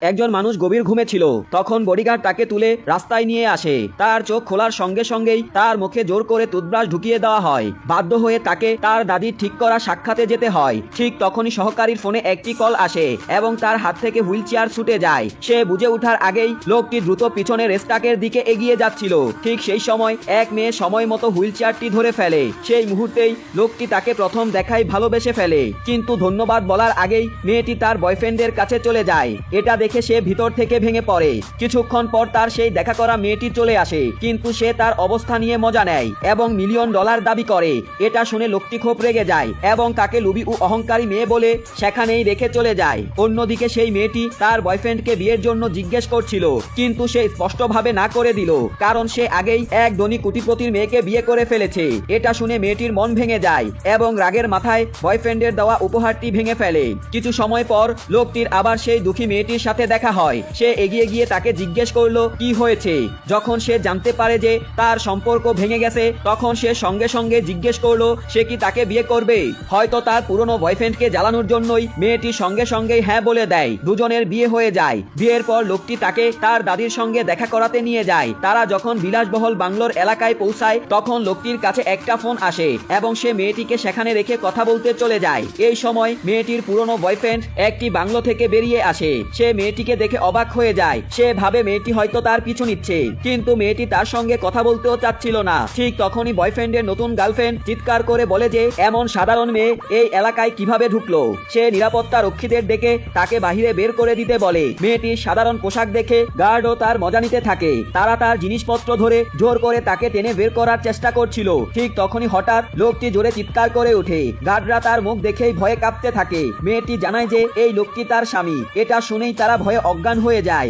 একজন মানুষ গভীর ঘুমে ছিল। তখন বডিগার্ড তাকে তুলে রাস্তায় নিয়ে আসে। তার চোখ খোলার সঙ্গে সঙ্গেই তার মুখে জোর করে টুথব্রাশ ঢুকিয়ে দেওয়া হয়। বাধ্য হয়ে তাকে তার দাদির ঠিক করা সাক্ষাতে যেতে হয়। ঠিক তখনই সহকারীর ফোনে একটি কল আসে এবং তার হাত থেকে হুইল চেয়ার ছুটে যায়। সে বুঝে ওঠার আগেই লোকটি দ্রুত পিছনে রেস্টাকের দিকে এগিয়ে যাচ্ছিল। ঠিক সেই সময় এক মেয়ে সময় মতো হুইল চেয়ারটি ধরে ফেলে। সেই মুহূর্তেই লোকটি তাকে প্রথম দেখাই ভালোবেসে ফেলে, কিন্তু ধন্যবাদ বলার আগেই মেয়েটি তার বয়ফ্রেন্ডের কাছে চলে যায়। এটা দেখে সে ভিতর থেকে ভেঙে পড়ে। কিছুক্ষণ পর তার সেই দেখা করা মেয়েটি চলে আসে, কিন্তু সে তার অবস্থা নিয়ে মজা নেয় এবং $1,000,000 দাবি করে। এটা শুনে লোকটি খুব রেগে যায় এবং তাকে লুবি ও অহংকারী মেয়ে বলে সেখানেই রেখে চলে যায়। অন্যদিকে সেই মেয়েটি তার বয়ফ্রেন্ডকে বিয়ের জন্য জিজ্ঞেস করছিল, কিন্তু সে স্পষ্টভাবে না করে দিল, কারণ সে আগেই এক ধনী কোটিপতির মেয়েকে বিয়ে করে ফেলেছে। এটা শুনে মেয়েটির মন ভেঙে যায় এবং রাগের মাথায় বয়ফ্রেন্ডের দেওয়া উপহারটি ভেঙে ফেলে। কিছু সময় পর লোকটির আবার সেই দুঃখী মেয়েটির সাথে দেখা হয়। সে এগিয়ে গিয়ে তাকে জিজ্ঞেস করলো কি হয়েছে। যখন সে জানতে পারে যে তার সম্পর্ক ভেঙে গেছে, তখন সে সঙ্গে সঙ্গে জিজ্ঞেস করলো সে কি তাকে বিয়ে করবে। হয়তো তার পুরনো বয়ফ্রেন্ডকে জ্বালানোর জন্যই মেয়েটি সঙ্গে সঙ্গেই হ্যাঁ বলে দেয়। দুজনের বিয়ে হয়ে যায়। বিয়ের পর লোকটি তাকে তার দাদির সঙ্গে দেখা করাতে নিয়ে যায়। তারা যখন বিলাসবহুল বাংলোর এলাকায় পৌঁছায়, তখন লোকটির কাছে একটা ফোন আসে এবং সে মেয়েটিকে সেখানে রেখে কথা বলতে চলে যায়। এই সময় মেয়েটির পুরনো বয়ফ্রেন্ড একটি বাংলো থেকে বেরিয়ে আসে। সে মেয়েটিকে দেখে অবাক হয়ে যায়। সে ভাবে মেয়েটি হয়তো তার পিছু নিচ্ছে, কিন্তু মেয়েটি তার সঙ্গে কথা বলতেও চাচ্ছিল না। ঠিক তখনই বয়ফ্রেন্ডের নতুন গার্লফ্রেন্ড চিৎকার করে বলে যে এমন সাধারণ মেয়ে এই এলাকায় কিভাবে ঢুকলো। সে নিরাপত্তা রক্ষীদের ডেকে তাকে বাহিরে বের করে দিতে বলে। মেয়েটির সাধারণ পোশাক দেখে গার্ডও তার মজা নিতে থাকে। তারা তার জিনিসপত্র ধরে জোর করে তাকে টেনে বের করার চেষ্টা করছিল। ঠিক তখনই হঠাৎ লোকটি জোরে চিৎকার করে ওঠে। গার্ডরা তার মুখ দেখেই ভয়ে কাঁপতে থাকে। মেয়েটি জানায় যে এই লোকটি তার স্বামী। এটা শুনেই তারা ভয়ে অজ্ঞান হয়ে যায়।